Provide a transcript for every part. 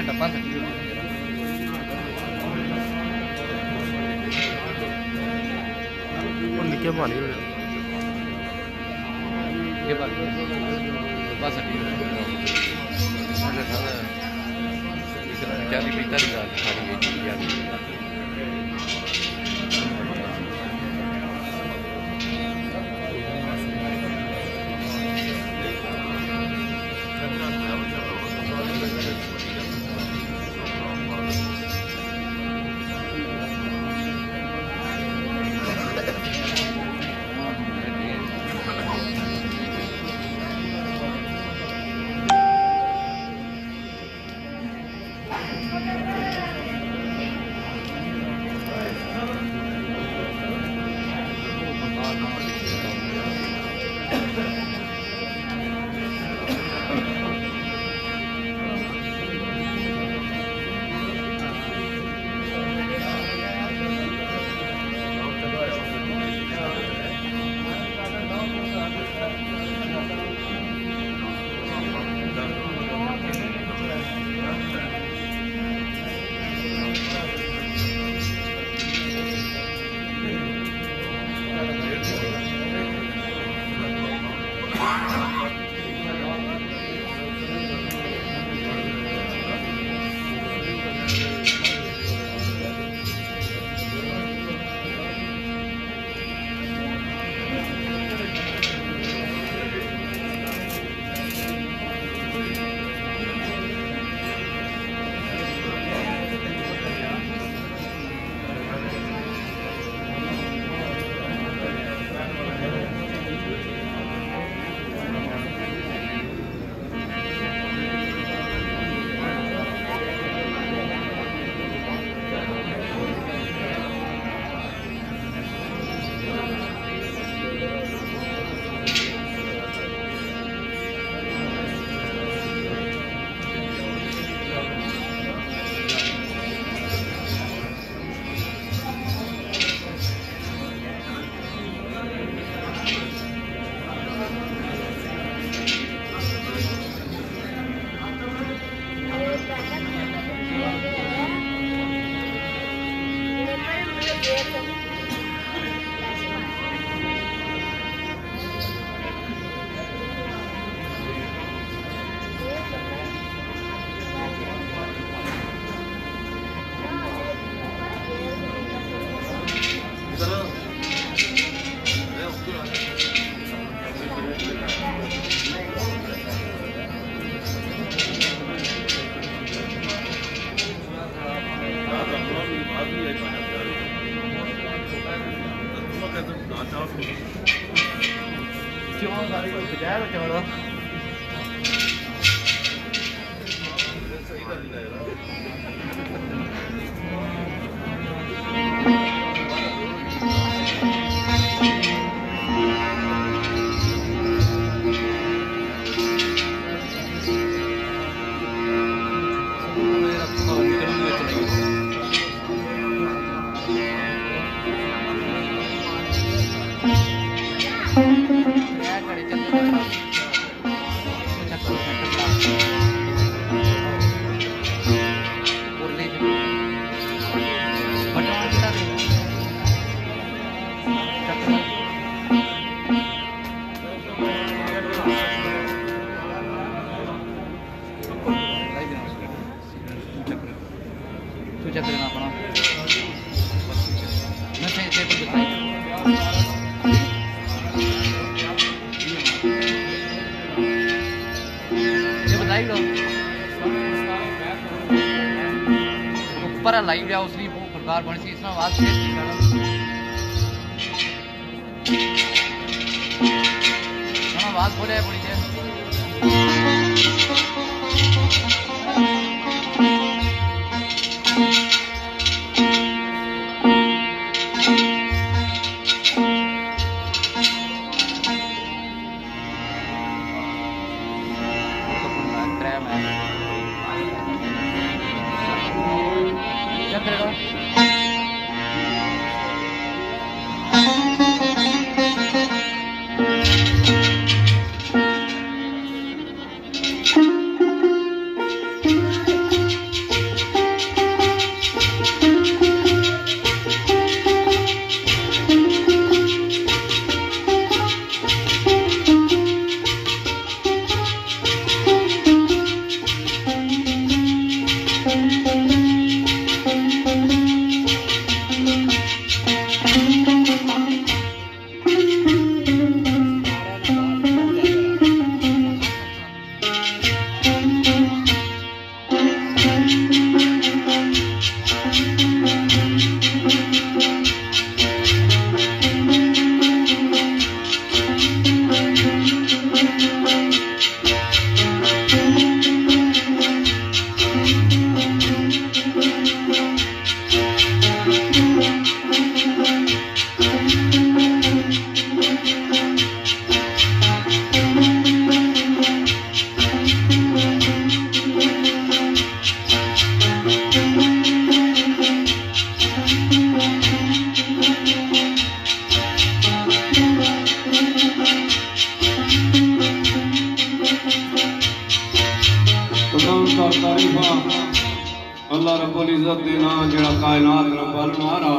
डब्बा सकती निके पानी ये बात डब्बा सकती चाली पीता देखिए तो बताइए दो ऊपर लाइव जाओ उसकी वो प्रकार बन सी इसमें आवाज शेयर की ना आवाज बोले बड़ी है क्या करेगा अल्लाह रब्बुल इज्जत दे नाम जेड़ा कायनात दा पालनहारा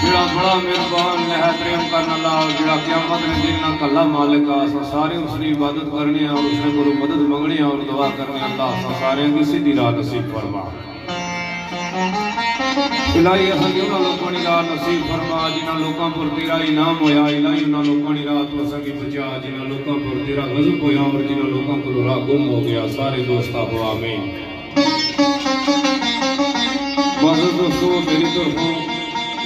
जेड़ा बड़ा मेहरबान निहायत रहम करने वाला जेड़ा क़यामत में जिन्ना कल्ला मालिक आ सारे उसकी इबादत करनी और उसने गुरु मदद मंगनी और दुआ करनी अल्लाह सारे की सीधी राह नसीब फरमा इलाही असन उन्होंने लोगों की राह नसीब फरमा जिन्होंने लोगों पर तेरा इनाम होया इलाही उन्होंने लोगों की राह तो असंगी बचा जिन्होंने लोगों पर तेरा गज़ब होया और जिन्होंने लोगों को राह गुम हो गया सारे दोस्त आप आमीन। मज़द दोस्तों मेरी तरफों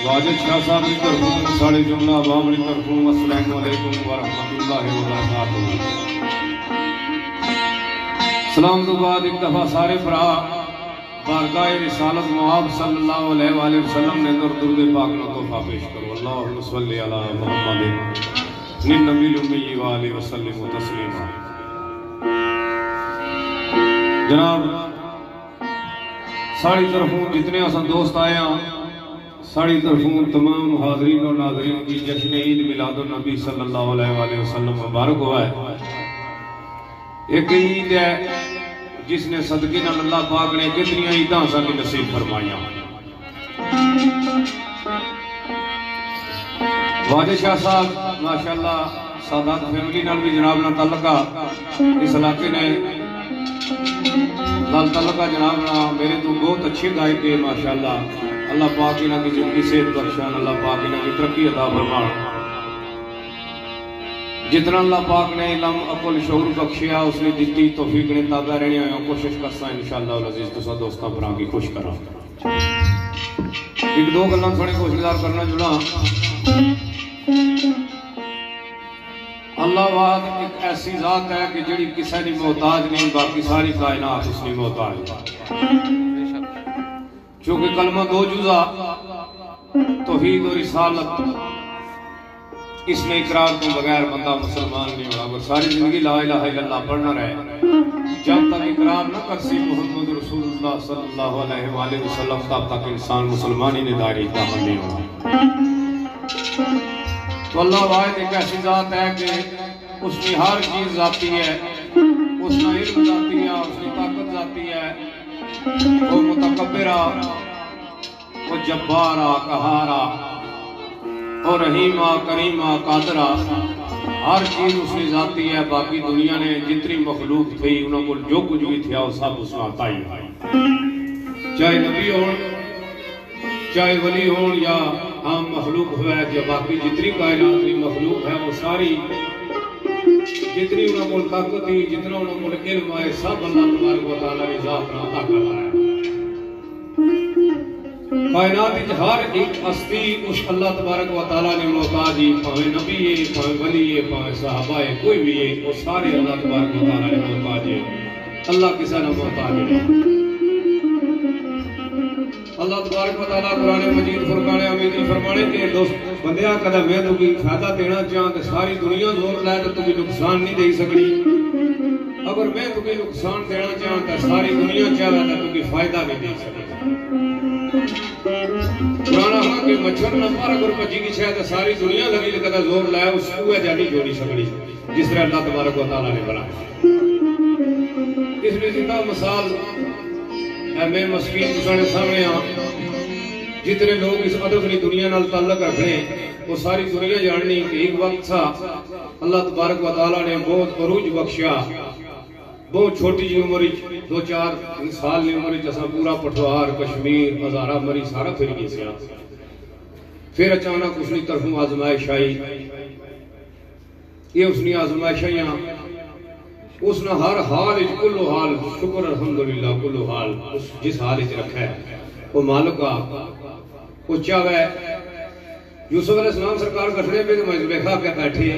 वाजिद शाह साहब की तरफों सारे जुमला अवाम की तरफों अस्सलामु अलैकुम व रहमतुल्लाहि व बरकातुहू। सलाम तो बाद एक दफ़ा सारे भरा बारगाह रिसालत मुआब सल्लल्लाहु अलैहि वसल्लम ने दुरूद पाक नो तोहफा पेश करो अल्लाहुम्मा सल्लि अला मुहम्मदिन निन्नबील उम्मी व आलिहि वसल्लिम तस्लीमा। जनाब सारी तरफों जितने असन दोस्त आए हैं सारी तरफों तमाम हाज़रीन और नाज़रीन की जश्न ईद मिलादुन नबी सल्लल्लाहु अलैहि वसल्लम मुबारक हुआ है। एक ईद है जिसने सदके नाल अल्लाह पाक ने कितनी ईदां सानू नसीब फरमाइयां। वाजिद शाह साहब माशाअल्लाह सादात फैमिली नाल भी जनाब नाल तल्लका इस इलाके ने नाल तल्लका जनाब ना मेरे तो बहुत अच्छे गायक है माशाअल्लाह अल्लाह पाक इन्हां की जिंदगी सेहत बख्शान अल्लाह पाक इन्हां की तरक्की अता फरमान। जितना अल्लाह पाक ने इल्म अकुल शऊर बख्शिया उसने दी तौफीक ने ताबा रहने आया कोशिश करसा इंशाअल्लाह अज़ीज़ तुसा दोस्तां भरा की खुश करा। एक दो गल्लां थोड़ी कोशिशदार करना जुड़ा अल्लाह वाद एक ऐसी जात है कि जिहड़ी किसी दी मोहताज नहीं बाकी सारी कायनात उसकी मोहताज है। क्योंकि कलमा दो जुज़ा तौहीद और रिसालत इसमें इकरार तो बगैर बंदा मुसलमान नहीं होगा। अगर सारी जिंदगी ला इलाहा इल्लल्लाह पढ़ना रहे जब तक इकरार न कर सी मोहम्मद रसूलुल्लाह सल्लल्लाहु अलैहि वसल्लम तब तक इंसान मुसलमानी ने दायरे दाखिल नहीं होगा। तो अल्लाह वाहिद एक ऐसी जात है कि उसकी हर चीज जाती है उसका इल्म जाती है उसकी ताकत जाती है वो मुतकब्बिरा वो जब्बारा कहारा और रहीमा करीमा कादरा हर चीज उसकी जाती है। बाकी दुनिया ने जितनी मखलूक थी उन्होंने को जो कुछ भी था वो सब उसने आता ही चाहे नबी हो चाहे वली हो या आम मखलूक हो, या बाकी जितनी कायनात की मखलूक है वो सारी जितनी उन्होंने को ताकत थी, जितना उन्होंने को इल्म है, सब अल्लाह तबारक व तआला की जात नाल अता करता है। कायनात की हर एक हस्ती उस अल्लाह तबारक व तआला ने मोहताज ही, भावे नबी है, भावे वली है, भावे सहाबा है, कोई भी है, वो सारे अल्लाह तबारक व तआला ने मोहताज है। अल्लाह किसी ने मोहताज नहीं। अल्लाह तबारक व तआला कुरान मजीद फुरकान हमीद फरमाने के दोस्त बंदिया कदा मैं तुझे फायदा देना चाह तो सारी दुनिया जोर लाए तो तुझे नुकसान नहीं दे सकती। अगर मैं तुझे नुकसान देना चाह तो सारी दुनिया चाहे तो तुझे फायदा नहीं दे सकती। पुराना हाँ कि मच्छर न पर अगर भजी की शायद सारी दुनिया लगी तो कदा जोर लाए उसको जानी जोड़ी सकती जिस तरह अल्लाह तबारक व तआला ने बनाया। इसलिए जिंदा मिसाल मैं मस्कीन तुसाने सामने आ जितने लोग इस अदबनी दुनिया नाल ताल्लुक रखने वो सारी दुनिया जाननी कि एक वक्त था अल्लाह तबारक व तआला ने बहुत अरूज बख्शिया। बहुत छोटी जी उम्र 2-4 साल की उम्र असा पूरा पठवार कश्मीर हजारा मरी सारा फिर गया। फिर अचानक उसकी तरफों आजमाइश आई। ये उसने आजमाइशां उसने हर हाल कुल्लो हाल शुक्र अल्हम्दुलिल्लाह कुल्लो हाल उस जिस हाल रखा है वो मालिक वो चाहे यूसुफ अलैहिस्सलाम सरकार कठड़े पे मजबे खा के बैठे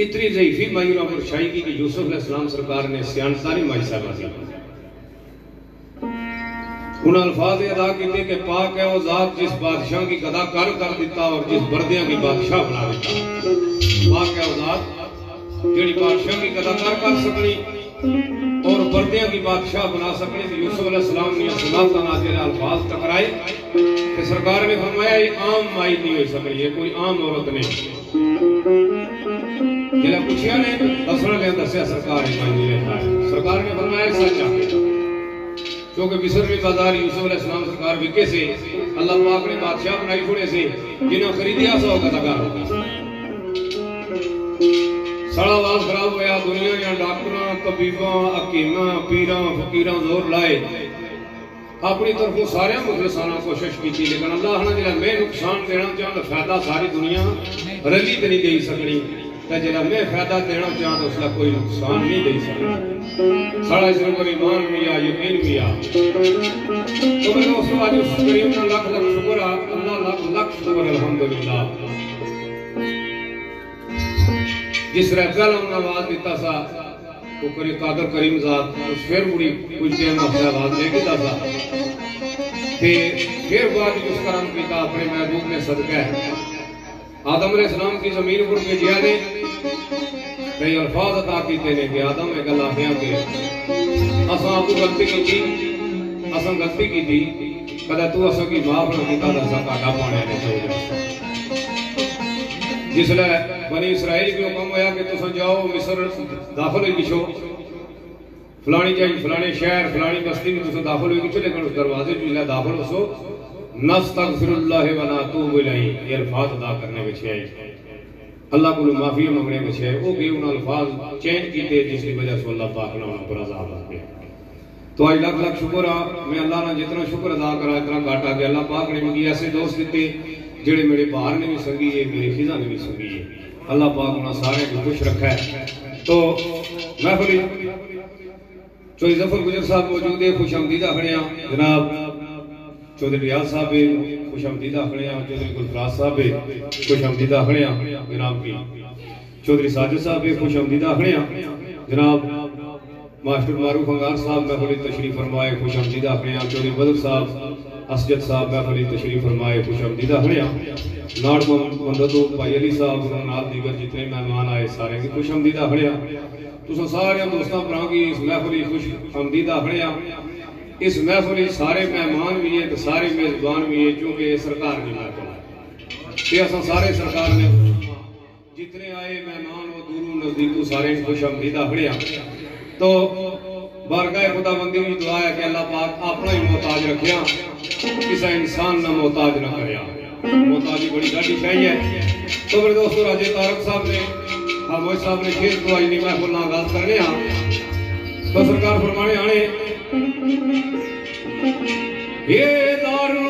इतनी ज़ईफी मायूरा परछाई की कि यूसुफ अलैहिस्सलाम सरकार ने सियानता नहीं माई साहब उन अल्फाज अदा किए कि पाक है वो जात जिस बादशाह की कदा कर दिता और जिस बर्दियां की बादशाह बना दिता। पाक है वो जात जेड़ी बादशाह की कदा कर सकनी और बर्दियां की बादशाह बना सकनी। तो यूसुफ अलैहिस्सलाम ने सलाता नाज़िल अल्फाज टकराए कि सरकार ने फरमाया ये आम माई नहीं हो सकती, ये कोई आम औरत नहीं। जिला पूछिया ने दसना ले दसिया सरकार है सरकार ने फरमाया सच आ क्योंकि मिस्र में बाजार यूसुफ अलैहिस्सलाम सरकार विके से अल्लाह पाक ने बादशाह बनाई छोड़े से जिन्हें खरीदिया सौ कदाकार होगा। सारा वाल खराब होया दुनिया या डॉक्टरां तबीबां हकीमां पीरां फकीरां जोर लाए अपनी तरफों सारे मुखलसाना कोशिश की लेकिन अल्लाह ने जिला मैं नुकसान देना चाहता फायदा सारी दुनिया रली तो नहीं दे सकनी तो जिला मैं फायदा देना चाहता उसका कोई नुकसान नहीं दे सकता। सारा इसमें पर ईमान भी आ यकीन भी आ तो मैंने उस आज उस करीम का लाख लाख शुक्र अल्लाह लाख लाख शुक्र अल्हम्दुलिल्लाह जिस तरह पहला उन्हें आवाज दिता सा वो करे कादर करीम ज़ात उस फिर बुरी कुछ टाइम अपने आवाज दे दिता सा फिर बाद उस करम पिता अपने महबूब ने सदका है आदम अलैहिस्सलाम की जमीन पर भेजिया ने कई अल्फाज अता कीते ने कि आदम एक गल आखिया कि असां आपको गलती की कदा तू असां की माफ ना कीता तो असां काटा पाने ने चोद जिसले बनी इसराइल के हुक्म होया कि तुम जाओ मिस्र दाखिल हो गिछो फलानी जाई फलाने शहर फलानी बस्ती में तुम दाखिल हो गिछो लेकिन उस दरवाजे पे जिला दाखिल हो नस्तगफिरुल्लाह व नतूबु इलैहि ये अल्फाज अदा करने में छे अल्लाह को माफी मांगने में छे वो के उन अल्फाज चेंज कीते जिसकी वजह से अल्लाह पाक ने उन पर अज़ाब आ गया। तो आज लाख लाख शुक्र आ मैं अल्लाह ने जितना शुक्र अदा करा इतना घाटा गया। अल्लाह पाक ने मुझे ऐसे दोस्त दिते जेड़े मेरे बाहर ने भी संगी है मेरे खिजा ने भी संगी है। अल्लाह पाक उन्हें सारे को खुश रखा है। तो महफिल चौधरी जफर गुजर साहब मौजूद है खुशआमदीदा खड़े जनाब चौधरी रियाज साहब खुशआमदीदा खड़े चौधरी गुलफराज साहब खुशआमदीदा खड़े जनाब की चौधरी साजिद साहब खुशआमदीदा खड़े जनाब मास्टर मारूफ अंगार साहब महफिल तशरीफ फरमाए खुशआमदीदा खड़े चौधरी बदर साहब असजद साहब महफिल तशरीफ फरमाए खुशआमदीदा खड़े नाड़ मोहम्मद भाई अली साहब नाल दीगर जितने मेहमान आए सारे की खुशआमदीदा खड़े तुम सारे दोस्तों भरा की इस महफिल खुशआमदीदा खड़े इस महफिल सारे मेहमान भी है तो सारे मेजबान भी है क्योंकि सरकार की महफिल है सारे सरकार ने जितने आए मेहमान वो दूरों नजदीकों सारे खुशआमदीदा खड़े तो बारगाह खुदाबंदी की दुआ है कि अल्लाह पाक अपना ही मोहताज रखिया किसी इंसान ना मोहताज ना करया मोहताजी बड़ी गाड़ी शाही है। तो मेरे दोस्तों राजे तारक साहब ने खामोश साहब ने फिर दुआई नहीं महफिल ना आगाज करने तो सरकार फरमाने आने ये दारू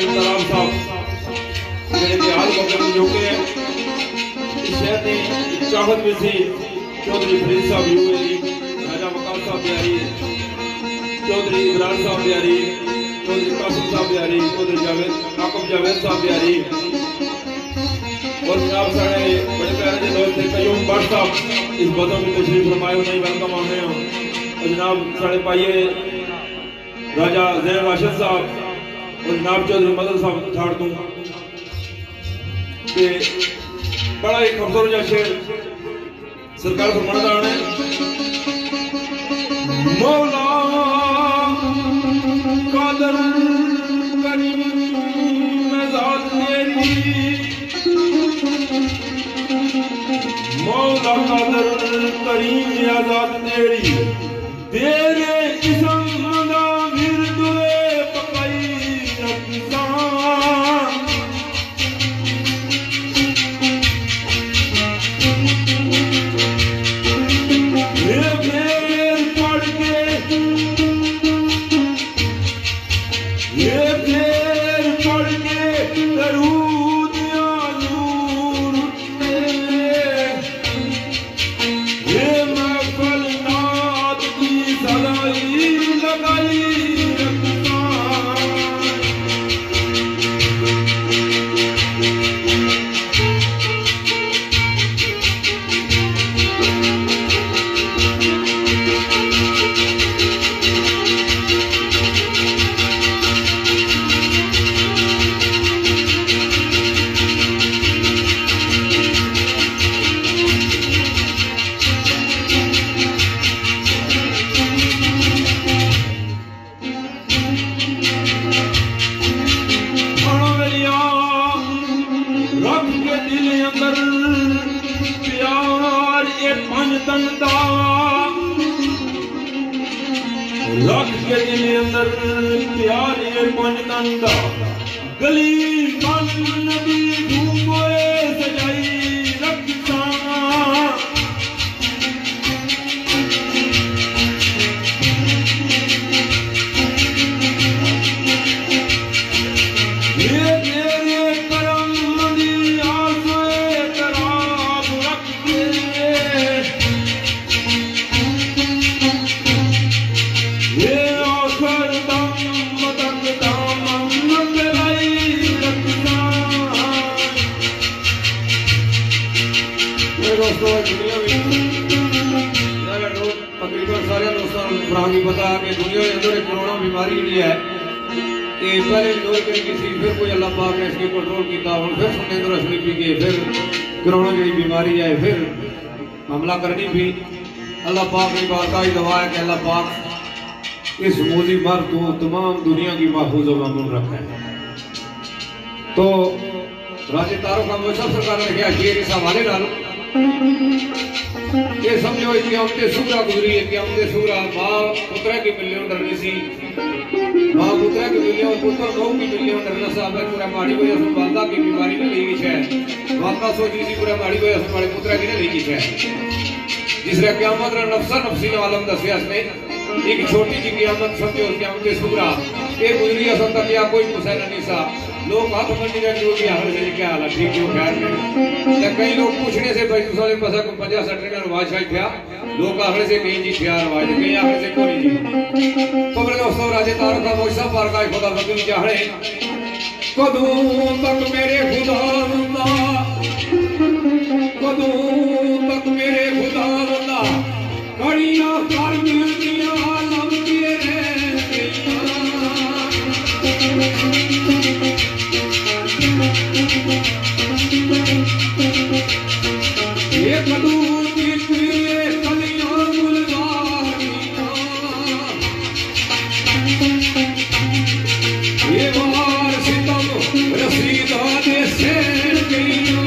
तराब साहब मेरे हाल वक्त जो के इस शहर ने चाहत में से चौधरी फरीद साहब यूए राजा वकार साहब बिहारी, चौधरी इमरान साहब बिहारी, चौधरी कासिम साहब बिहारी, चौधरी जावेद आकब जावेद साहब बिहारी और जनाब साढ़े बड़े प्यारे जो दोस्त थे कयूम भट्ट साहब इस बदों में तशरीफ फरमाए उन्हें वेलकम आने हो। और जनाब साढ़े पाइए राजा जैन राशिद साहब और जनाब चौधरी मदन साहब ठाड़ दूं कि बड़ा एक खूबसूरत शेर सरकार फरमाना है मौला कादर करीम ज़ात मेरी, मौला कादर करीम ज़ात तेरी तेरे किस्म दा विरदुए पकाई रखता रख के दिल अंदर प्यार ये मनंदा गली मन नबी घूमोए सजाई रखता ये तेरे करम दी आसोए तराब रख के तकरीबन सारे दोस्तों को पता है कि दुनिया के अंदर एक कोरोना बीमारी जी है कि पहले इग्नोर करी थी, फिर कोई अल्लाह पाक ने इसके कंट्रोल किया, हम फिर सुनने अंदर असली पी गए, फिर कोरोना जी बीमारी है फिर हमला करनी भी। अल्लाह पाक की बारकाई दवा है कि अल्लाह पाक इस मोदी मर को तमाम दुनिया की महफूज मामून रखा है। तो राजे तारों का मोशा सरकार ने क्या शेर इस हवाले डालो ये समझो कि हमने सूरा गुजरी है कि हमने सूरा माँ पुत्रा की मिलियन डरनी सी, माँ पुत्रा की मिलियन पुत्र गौ की मिलियन डरना साहब है पूरा माड़ी को जैसे वादा की बीमारी में लेगी है वादा सोची सी पूरा माड़ी को जैसे माड़ी पुत्रा की ने लेगी है जिसने क़यामत रा नफ्सा नफ्सी आलम दसिया इसने एक छोटी सी क़यामत समझो कि हमने सूरा ये गुजरी असल तक या कोई मुसैन नहीं सा लोग हाथ मंडी का जो भी हाल है क्या हाल ठीक क्यों खैर नहीं कई लोग पूछने से भाई दूसरे पसा को 50-60 का रवाज है क्या लोग आखिर से कहीं जी क्या रवाज कहीं आखिर से कोई जी। तो मेरे दोस्तों राजे तारों का मोशा पार का खुदा वकील चाहे कदों तक मेरे खुदा कदों तक मेरे खुदा कड़ियां कर मिलदियां आलम के ये कदूर की कलियां गुलजारियां ये बार सितम रसीदा दे से गई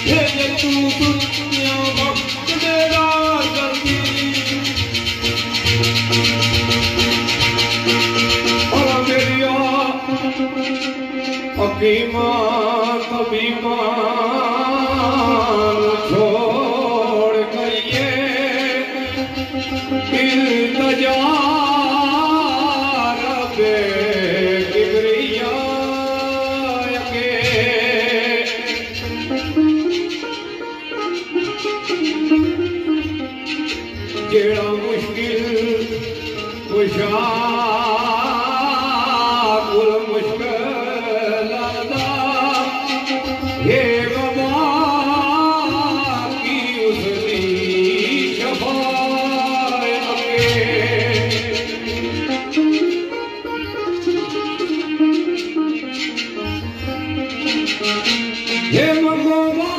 हे तू दुनिया वक्त मेरा जल्दी और मेरिया अकीमा तबीमा छोड़ करिए इल्तिजा रब्बे किबरिया के जेड़ा मुश्किल कुशा कुल मुश्किल दा हे बाबा की उसकी शफाअत हे बाबा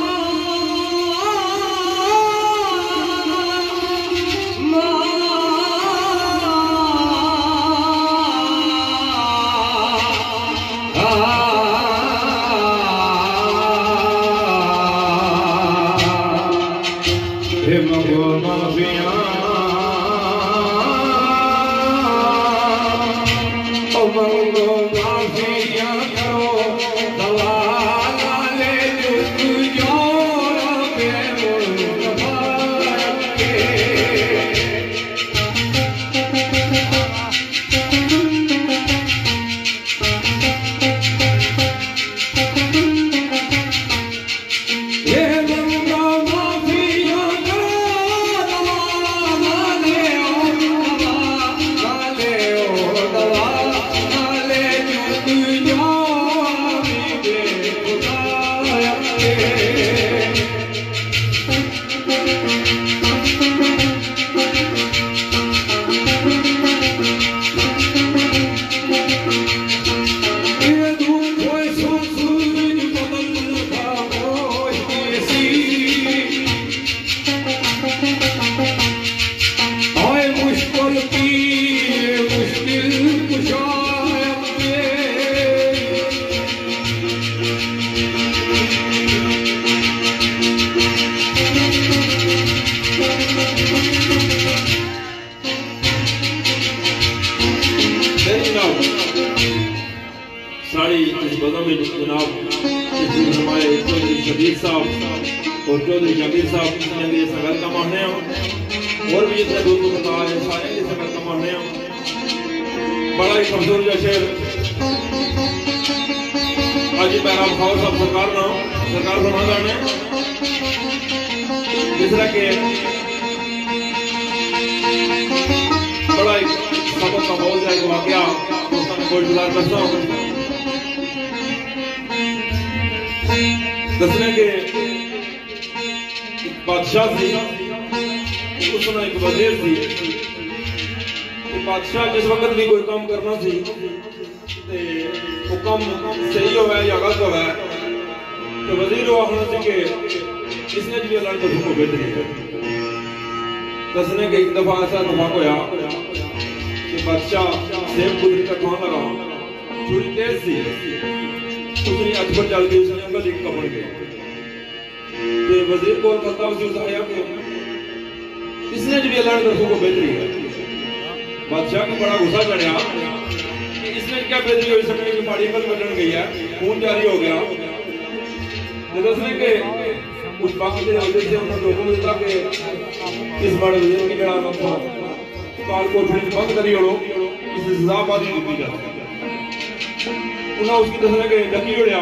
साड़ी इस बज़म में जनाब हमारे चौधरी शबीर साहब और चौधरी जमीर साहब ने भी संगत का मानने हैं और भी जितने दोस्तों को कहा है सारे ये संगत का मानने हैं। बड़ा ही कमजोर का शेर आज पैगाम खाओ सब सरकार बना जाने जिस तरह के बड़ा ही सबक का बहुत है वाकया दोस्तों ने कोई गुजार करता हूँ दसने के बादशाह थी उस समय एक वजीर थी बादशाह जिस वक्त भी कोई काम करना थी वो काम सही हो या गलत हो तो वजीर वो आखना थी कि इसने भी अल्लाह ने को बेहतरी है। दसने के एक दफा ऐसा दफा होया कि बादशाह सेब गुजरी का खान लगा छुरी तेज थी उसने अच पर चल के उसने अंकल एक कपड़ गए तो वजीर को कहता उसे आया कि इसने भी अल्लाह ने को बेहतरी है। बादशाह को बड़ा गुस्सा चढ़ा कि इसने क्या बेहतरी हो सकने की पहाड़ी पर बदल गई है खून जारी हो गया तो उसने के उस बाकी के वजह से उन्होंने लोगों को कहा कि इस बड़े वजीर की जड़ा मत काल को बंद करिए लोग इस सजा बादी दी जाती है उन्हें उसकी दसने के डकी उड़िया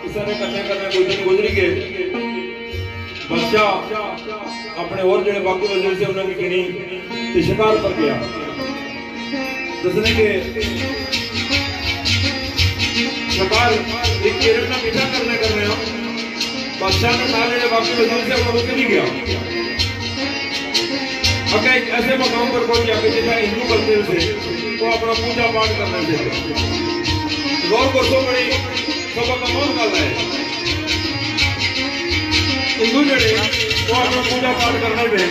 किसी करने कोई दिन गुजरी के बादशाह अपने और जड़े बाकी वजीर से उन्होंने गिनी तो शिकार पर गया दसने के शिकार एक केरल का पीछा करने बादशाह ने कहा जड़े बाकी वजीर से उन्होंने नहीं गया अगर एक ऐसे मकाम पर पहुंच गया कि जैसा हिंदू करते थे तो अपना पूजा पाठ करने से गौर को सो बड़ी सबक कौन कर रहा है हिंदू जड़े तो अपना पूजा पाठ करने पे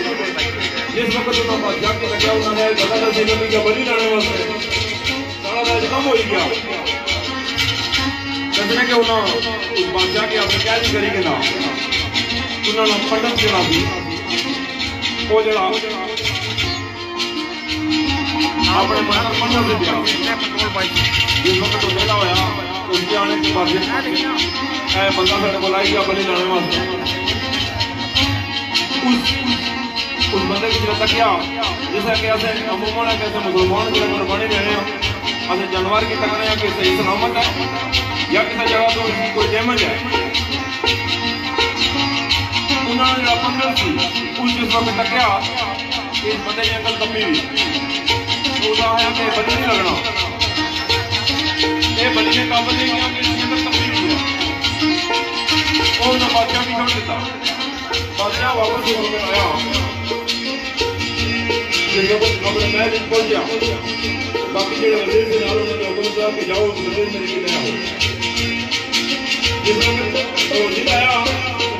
जिस वक्त उन्होंने बादशाह के लगा उन्होंने दादा से का बलि लाने वास्ते सारा राज कम हो गया दसने कि उन्होंने उस बादशाह की अपनी कैद करी कि ना उन्होंने पंडित जरा भी वो जरा अपने मन पंडित से दिया जिस वक्त वो वेला होया उसके आने के बाद बंदा साढ़े को लाई गया बलि लाने वास्ते उस बंदे की तरफ तकिया जैसा कि ऐसे अमूमन है कैसे मुसलमान जो कुर्बानी देने ऐसे जानवर की तकने हैं कि सही सलामत है या किसी जगह तो कोई डैमेज है उन्होंने जो पंडित थी उस जिस वक्त तकिया इस बंदे की अंकल कपी हुई तो उसका है कि बलि नहीं लगना ये बलि ने काबल नहीं किया कि इसकी अंकल कपी हुई है और उन्होंने बादशाह की छोड़ देता बादशाह वापस में आया जब अपने महल पहुंच गया बाकी जो वजीर थे नाल उन्होंने हुक्म दिया कि जाओ उस वजीर मेरे के ले आओ जिस वक्त वजीर आया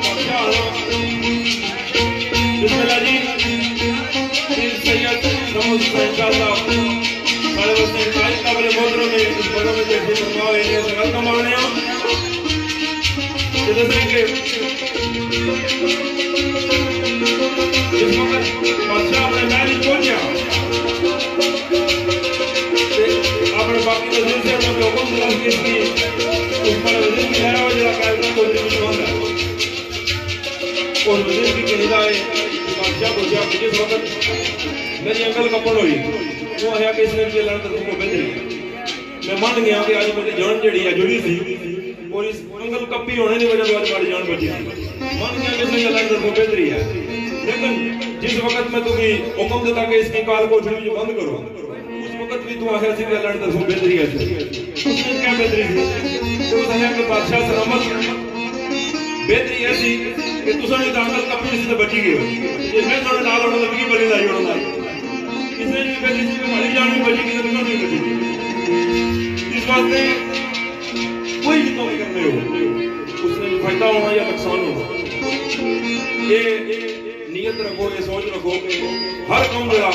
बादशाह आया बिस्मिल्लाह जी फिर सैयद नमोज सैयद साहब सारे वस्ते काई काबले मोहतरम में इस बड़ों में जैसे फरमाओ ये सगल कमाने हैं जैसे कि जिस वक्त बादशाह अपने महल पहुंच गया अपने बाकी वजीर से उन्होंने हुक्म दिया कि इसकी उस पर वजीर की है और जरा कायदा को दिलवान है और वजीर की कहना है कि बादशाह को जिस वक्त मेरी अंकल कपड़ हुई वो है कि इसने मुझे लड़कर तुमको बेहतरी मैं मान गया कि आज मेरी जान जड़ी है जुड़ी थी और इस अंकल कपी होने की वजह से आज हमारी जान बची थी मान गया कि इसने लड़कर तुमको बेहतरी है लेकिन जिस वक्त मैं तुम्हें हुक्म देता कि इसकी काल को बंद करो उस वक्त भी तुम आखिर से लड़कर तुम बेहतरी है उसने क्या बेहतरी थी तो उसने कि बादशाह सलामत बेहतरी ऐसी कि तुसां दी अंकल कपी से बची गई ये मैं थोड़े नाल होने लगी बली लाई होना इसने भी बेहतरी से हमारी जान भी बची कि तुसां नहीं बची इस वास्ते कोई भी काम करने हो उसने फायदा होना या नुकसान होना ये नियत रखो ये सोच रखो कि हर काम जरा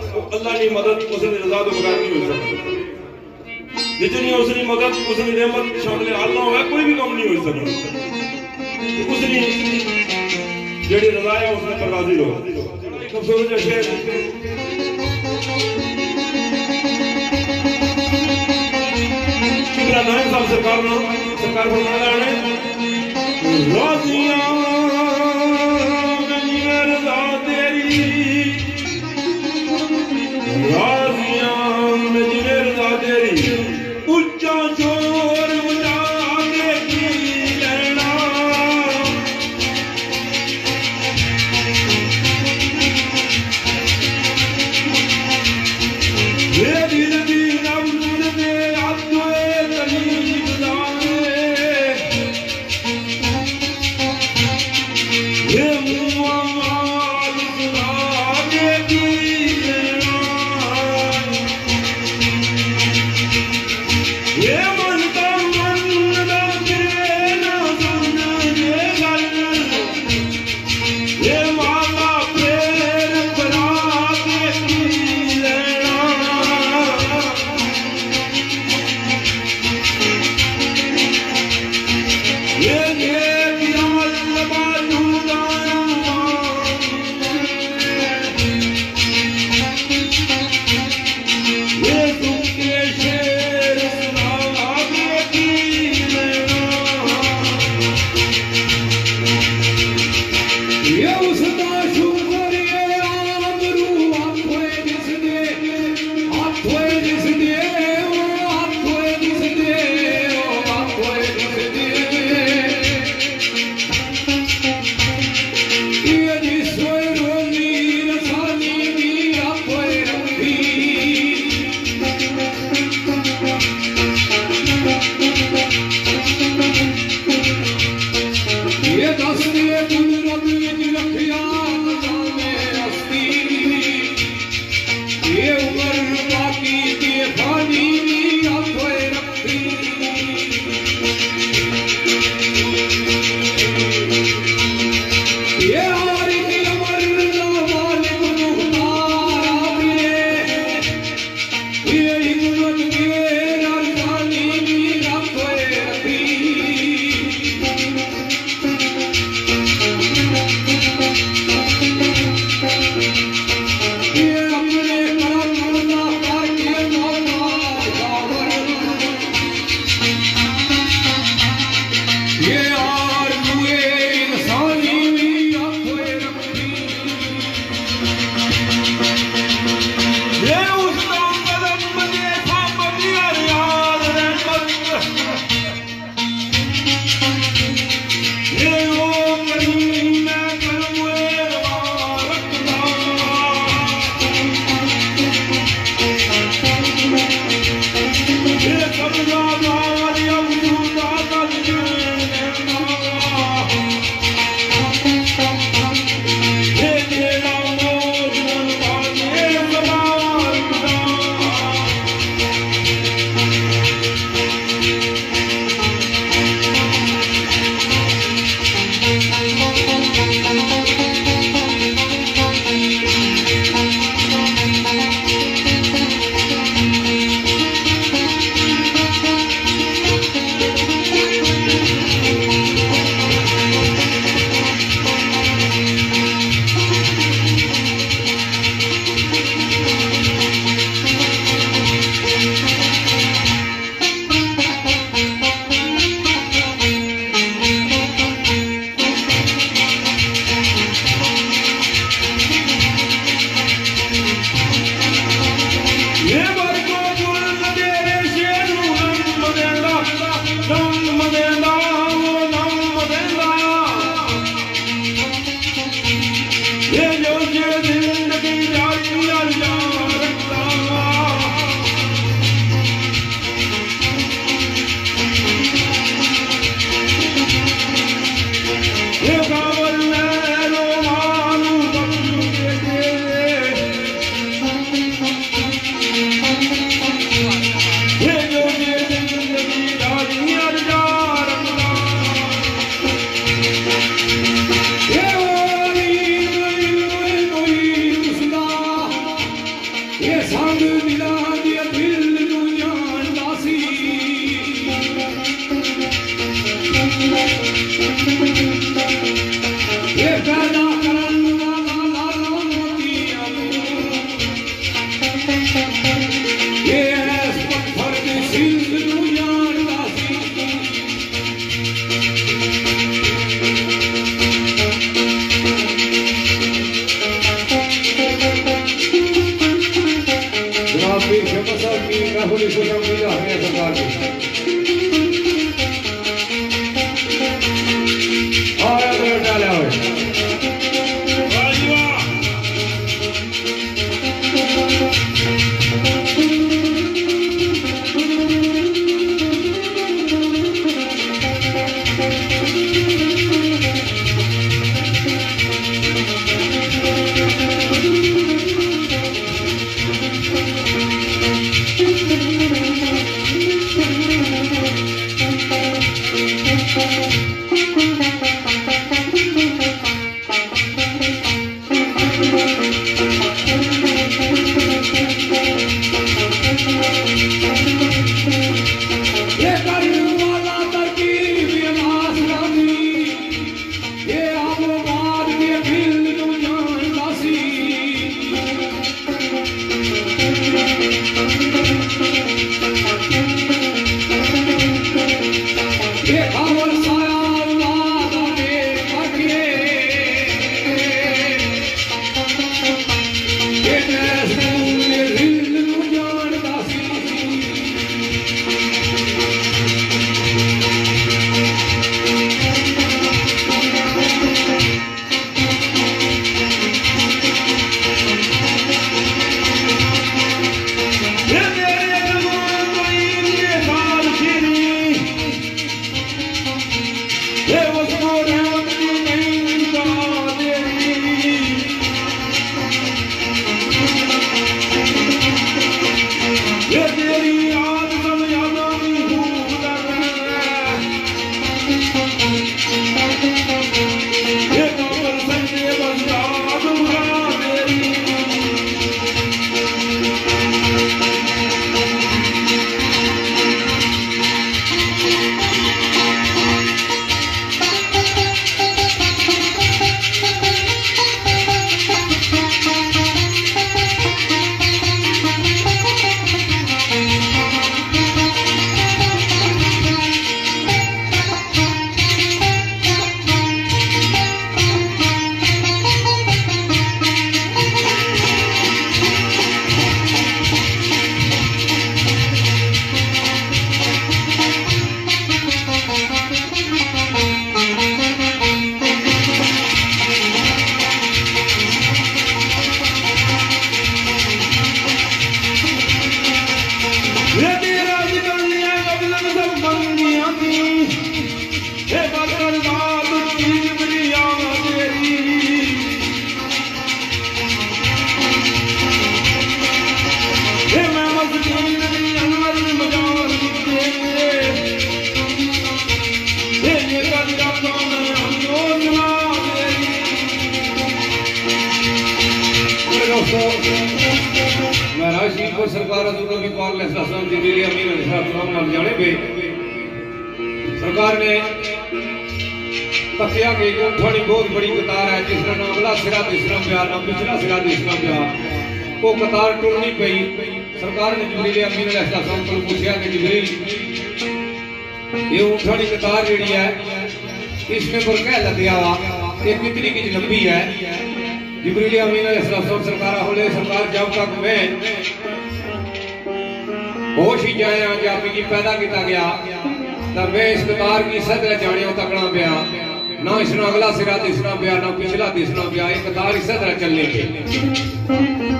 वो अल्लाह की मदद उसकी रजा तो बगैर नहीं हो सकती जितनी उसकी मदद उसकी रहमत शामिल हाल ना हो कोई भी काम नहीं हो सकता उसकी जेडी रजा है उसने पर राजी रहो खूबसूरत शेर नायक साहब सरकार फरमाया है राजियां रजा तेरी राजियां मेरी रजा तेरी उच्चा शोर मचा के की लेना ये जो जिंदगी जाती ये कावल मेरो मारू बंधु के ये जो जिंदगी जाती महाराज सरकार भी पाल जिबरील अमीन मर जाने पे सरकार ने तकिया के थोड़ी बहुत बड़ी कतार है जिसका नाम अगला सिरा तीसरा प्या ना पिछला सिरा तीसरा प्या वो कतार टुरनी पई। सरकार ने जिबरील अमीन को पूछा कि जिबरील ये ऊँटनी कतार जी है इसमें पर कह लदिया ये कितनी की लंबी है। जिबरील अमीन सरकार बोले सरकार जब तक मैं होश ही जाया या पैदा किया गया तब मैं इस कतार की सदर जाने तकना पिया ना इसना अगला सिरा दिसना पिया ना पिछला दिसना पिया, एक कतार इस तरह चलने के।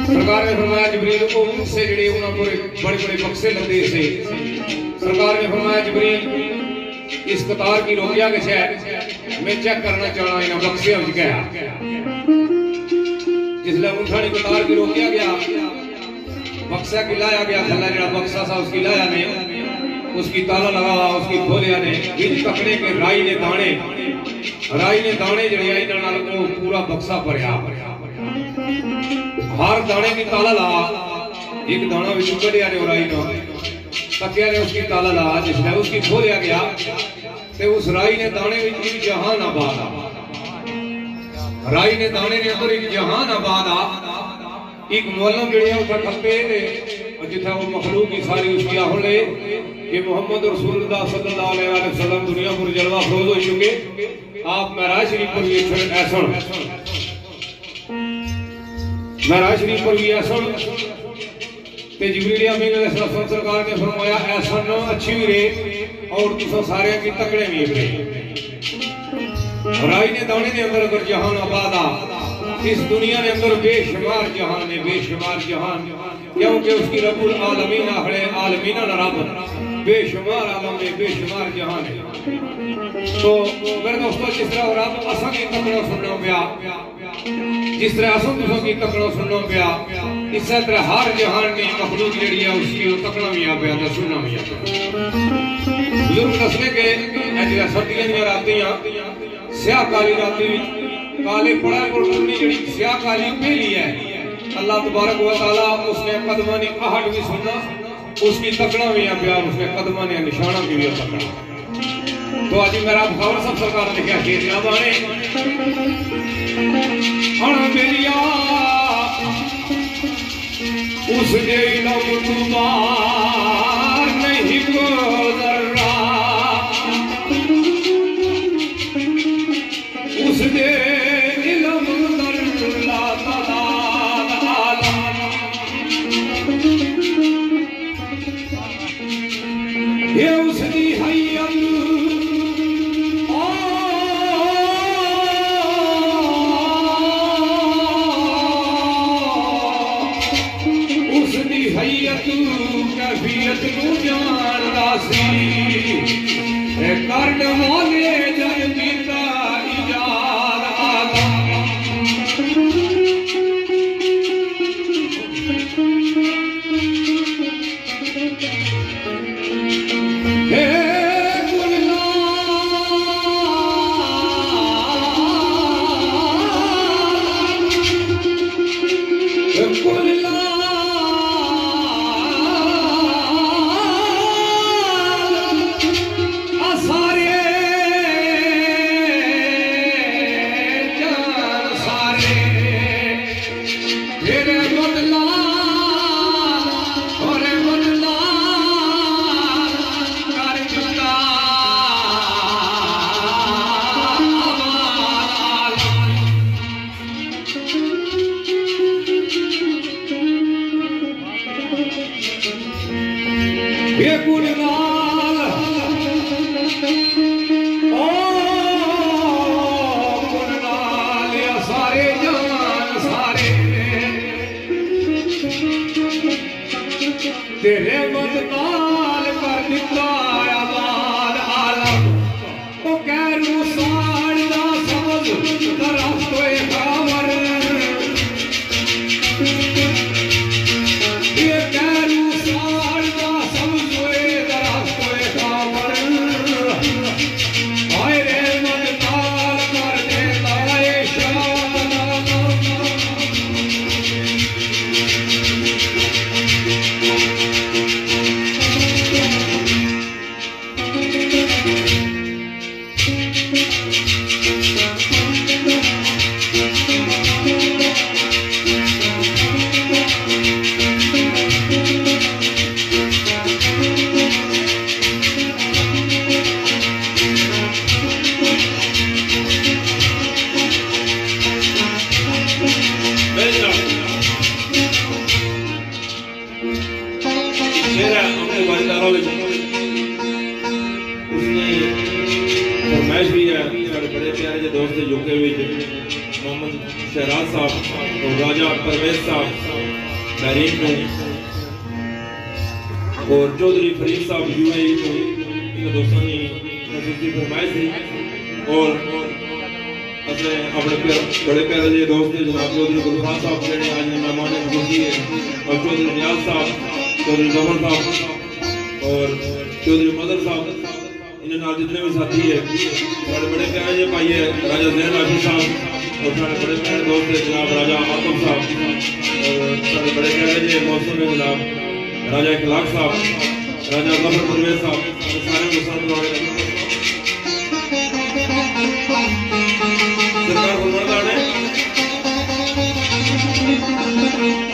सरकार ने फरमाया जिब्रील को उनसे जड़े उन्होंने बड़े बड़े बक्से लदे से। सरकार ने फरमाया जिब्रील इस कतार की रोकिया के शायद मैं चेक करना चाहना इन बक्से में क्या जिसले ऊँठानी कतार की रोकिया गया, बक्सा की लाया गया, थल्ला जड़ा बक्सा था उसकी लाया ने, उसकी ताला लगा, उसकी खोलिया ने, बीच पकड़े के राई ने दाने जड़े आई नाल को पूरा बक्सा भरया। हर दाने की ताला ला, एक दाना विच कढ़िया ने राई ना तकिया ने उसकी ताला ला, जिसने उसकी खोलिया गया ते उस राई ने दाने विच एक जहान आबाद आ, राई ने दाने ने अंदर एक जहान आबाद आ, एक मौलम जड़े उठा खपे ने जिथे वो मखलूक की सारी उसकी आहो ले कि मोहम्मद रसूलुल्लाह सल्लल्लाहु अलैहि वसल्लम दुनिया पर जलवा फरोज हो चुके। आप महराज शरीफ पर भी ऐसन महराज शरीफ पर भी ऐसन ते जिब्रील अमीन अलैहिस्सलाम सरकार ने फरमाया ऐसन अच्छी भी रहे और तुसा सारे की तकड़े भी रहे। राई ने दाने ने अंदर अगर जहान आबाद आ, इस दुनिया के अंदर बेशुमार जहान है, बेशुमार जहान, क्योंकि उसकी रब्बुल आलमीन आखड़े आलमीना ना रब बेशुमार आलम है, बेशुमार जहान है। तो मेरे दोस्तों जिस तरह रब असा की तकड़ो सुनना पिया, जिस तरह असों तुसों की तकड़ो सुनना पिया, इस तरह हर जहान की मखलूक जड़ी है उसकी तकड़ा भी आ पिया, सुनना भी आ पिया। बुजुर्ग दसने के सर्दियां दी रातियां स्याह काली राती काले पड़ा को टुन्नी जड़ी स्याह काली पहली है, अल्लाह तबारक व तआला उसने कदमां दी आहट भी सुनना, उसकी तकड़ा भी आ पिया, उसने कदमां दी निशाना भी तकड़ा। तो आज मेरा खबर सब सरकार ने क्या शेर ना बाने अण बेलिया उस जे इल्म तुमार नहीं गुजरा, उस जे इल्म दर्ला तआला ये उसकी हैयत कैफियत जानदा सी कर मोले जन पीता इजाद आलम। तेरे बदनाल कर दिता आबाद आलम, ओ गैरू साड़दा समझ दरख्त खावर, ये गैरू साड़दा समझ दरख्त खावर, आए रे बदनाल कर देता शाह मोहम्मद शहराज साहब और राजा परवेज साहब बहरीन को और चौधरी फरीद साहब यूएई को इन दोस्तों ने नसीबी फरमाइश थी और अपने अपने बड़े प्यारे जी दोस्त जनाब चौधरी गुलफान साहब जेडे आज मेहमान खुशी है और चौधरी नियाज साहब चौधरी गमन साहब और चौधरी मदर साहब इन्होंने जितने भी साथी है बड़े बड़े प्यारे जी भाई है राजा जैन आशिफ साहब और सारे बड़े प्यारे दोस्त है जनाब राजा आतम साहब और सारे बड़े प्यारे जी मौसम में जनाब राजा इखलाक साहब राजा गफर परवेज साहब सारे दोस्तों को सरकार फरमाता है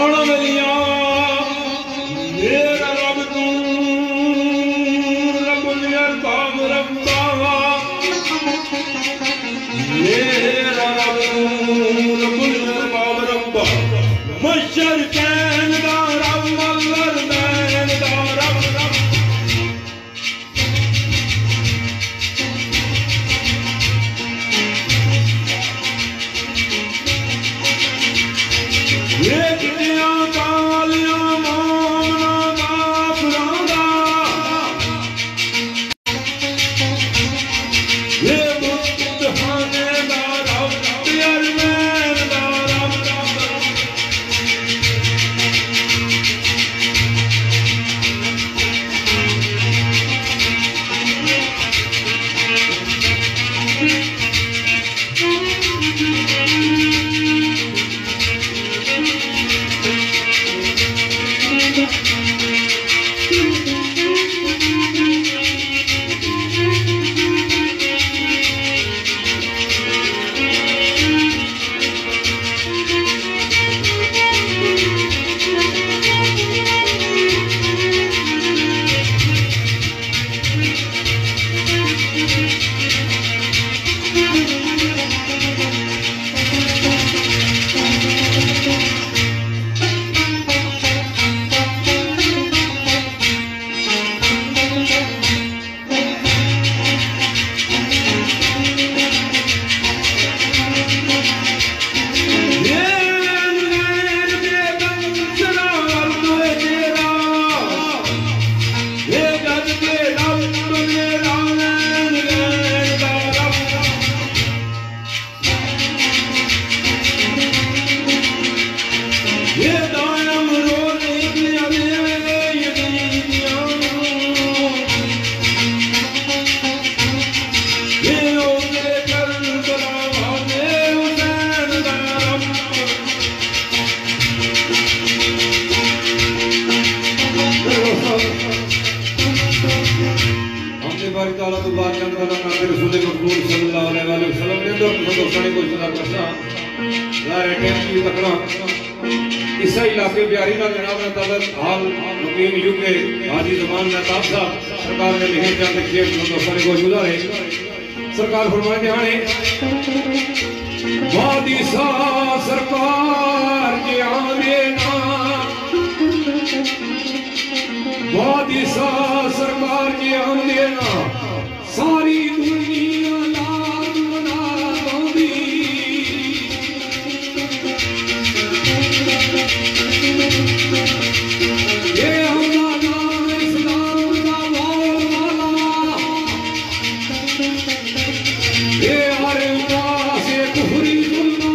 अड़ा मेरिया मेरा रब तू रब्बुल अरबाब रब्बा मेरा रब तू रब्बुल अरबाब रब्बा मशर कैन दा रब मल्लर दैन दा रब रब इस इलाके बिहारी का जनाब तलत हाल मुकीम यूके हाजी जमान मेहताब साहब सरकार ने लिखे जाते खेल दोस्तों को मौजूदा है सरकार फरमाते हैं वादी सा सरकार के आने ना वादी सा सरकार के आने ना सारी दुनिया लाल मना दौड़ी ये हमारा इस्लाम का मौला ये हर से कुहरी दुल्ला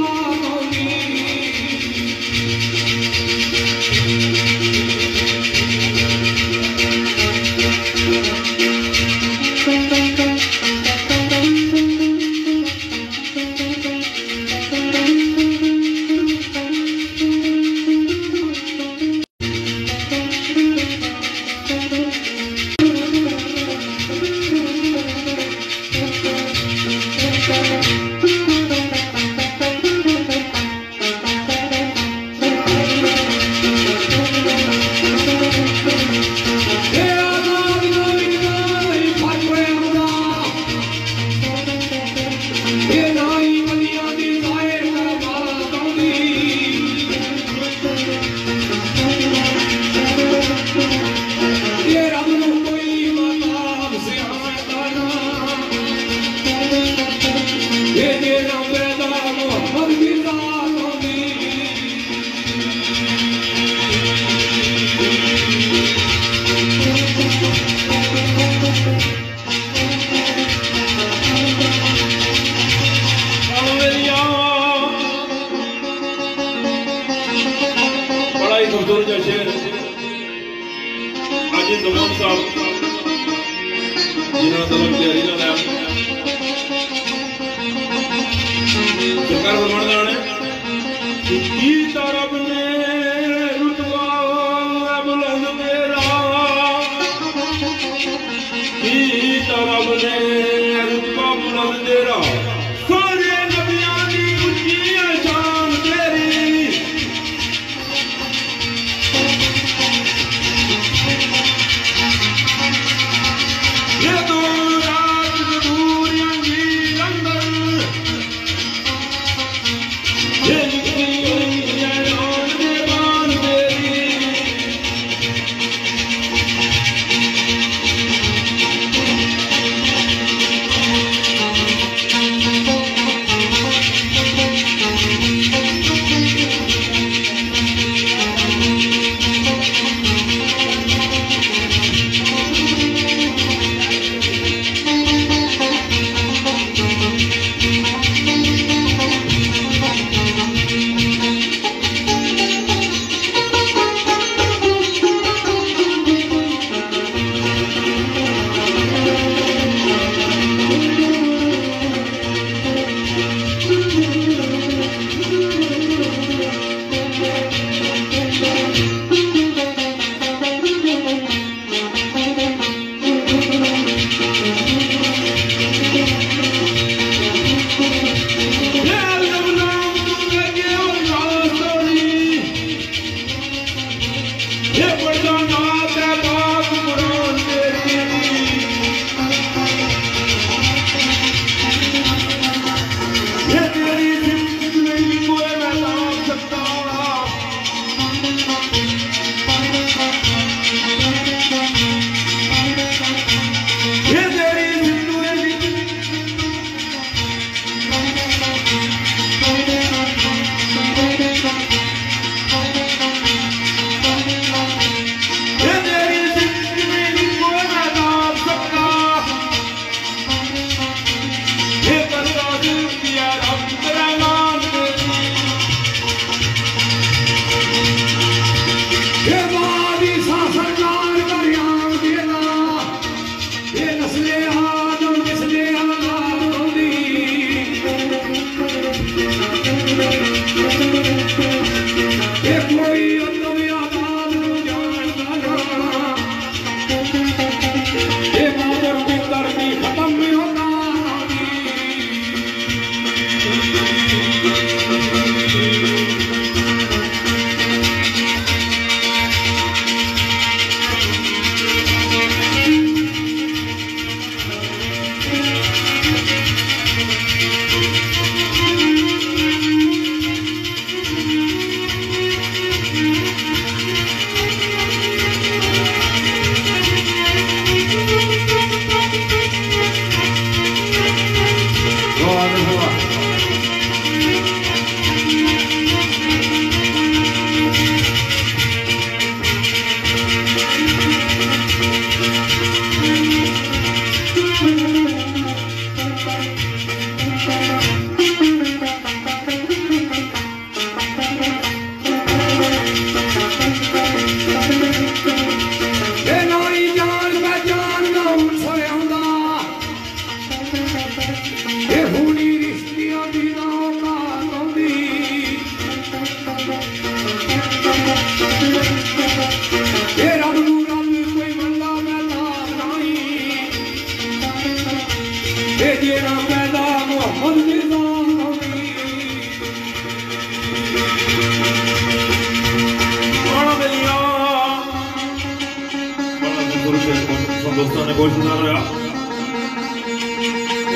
दोस्तों ने बहुत सुना रहा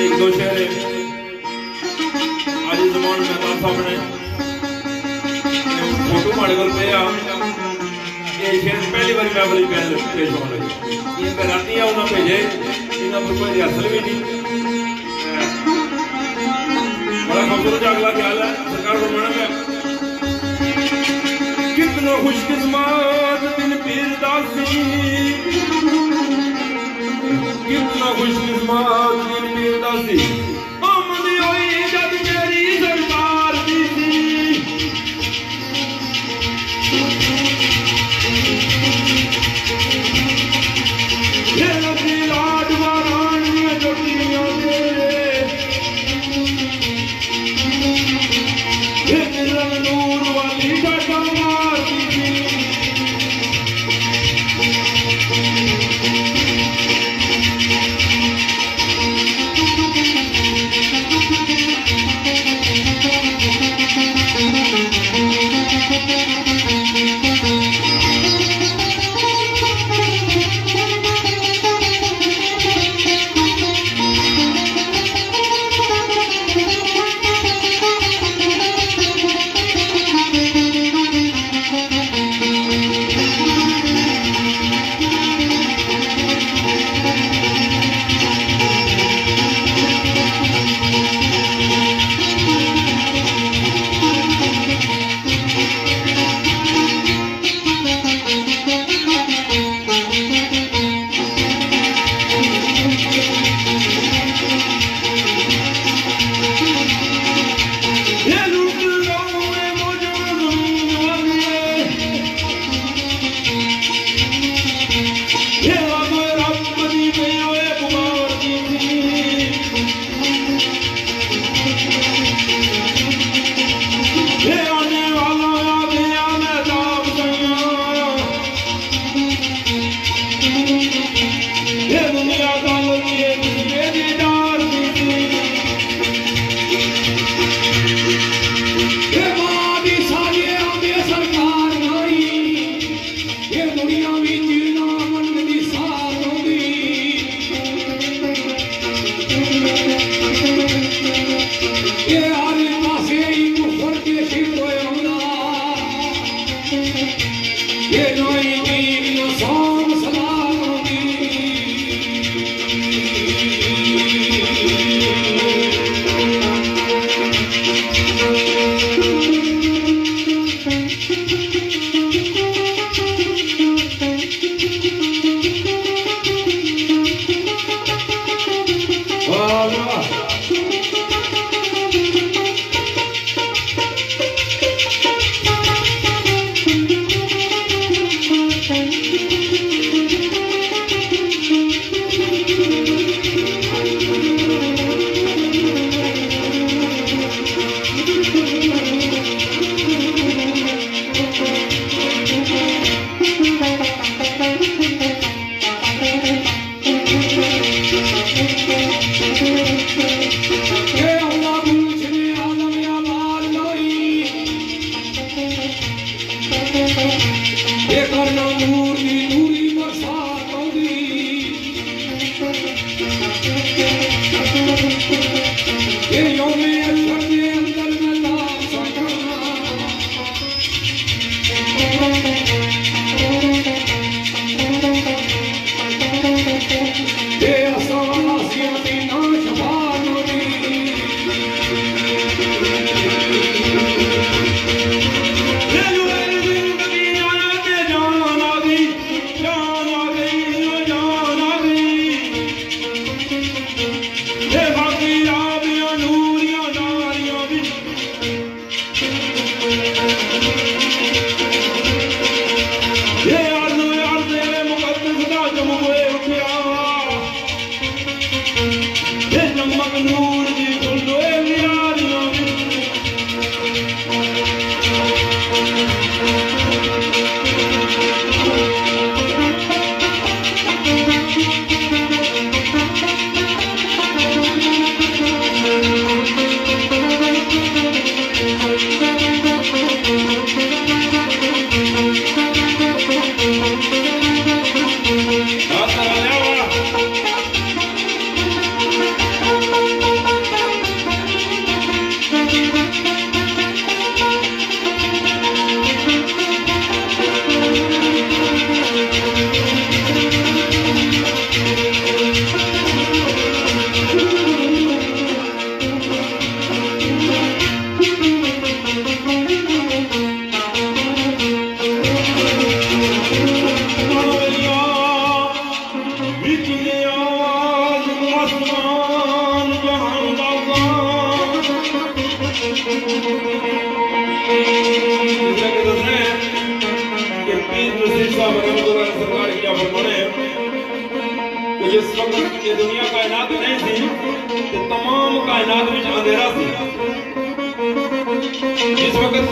एक दो शेर आज जमान में तान सामने फोटो मारे कर पे ये शेर पहली बार मैं बोली पेश होने लगी ये कराती है उन्हें भेजे इन्हें पर कोई रिहर्सल भी नहीं बड़ा खूबसूरत अगला ख्याल है सरकार फरमाना है कितना खुशकिस्मत दिन पीर दासी कितना खुशकिस्मत दिन पीर दासी आमद होई जब मेरी सरकार दी ये अपनी लाड वाराणियां जोटियां दे नूर वाली डाटा मारती थी जिस वक्त ये दुनिया कायनात नहीं थी तो तमाम कायनात में अंधेरा थी। जिस वक्त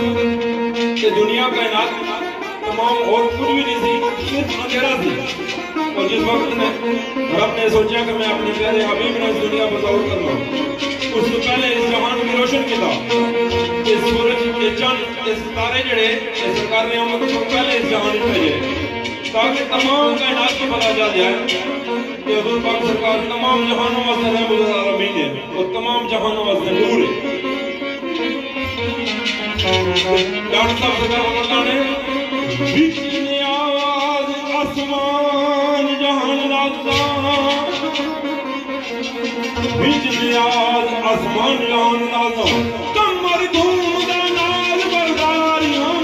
ये दुनिया कायनात तमाम और कुछ भी नहीं थी, सिर्फ अंधेरा थी। और जिस वक्त में रब ने सोचा कि मैं अपने प्यारे हबीब ने इस दुनिया पर दौड़ करना, उससे पहले इस जहान को रोशन किया। इस सूरज, ये चंद, ये सितारे जड़े सरकार ने हम पहले इस जहान में भेजे ताकि तमाम कायनात को पता चल जाए कि हुजूर पाक सरकार तमाम जहानों वास्ते रहमतुल आलमीन है और तमाम जहानों वास्ते नूर है। डॉक्टर साहब सरकार बताने बिजली आवाज आसमान जहान राज़ा, बिजली आवाज आसमान जहान राज़ा, कमर घूमदा नाल बरदारियां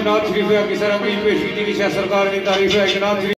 नाज शरीफ है कि सर अपनी पेशी की सरकार की तारीफ है कि नाज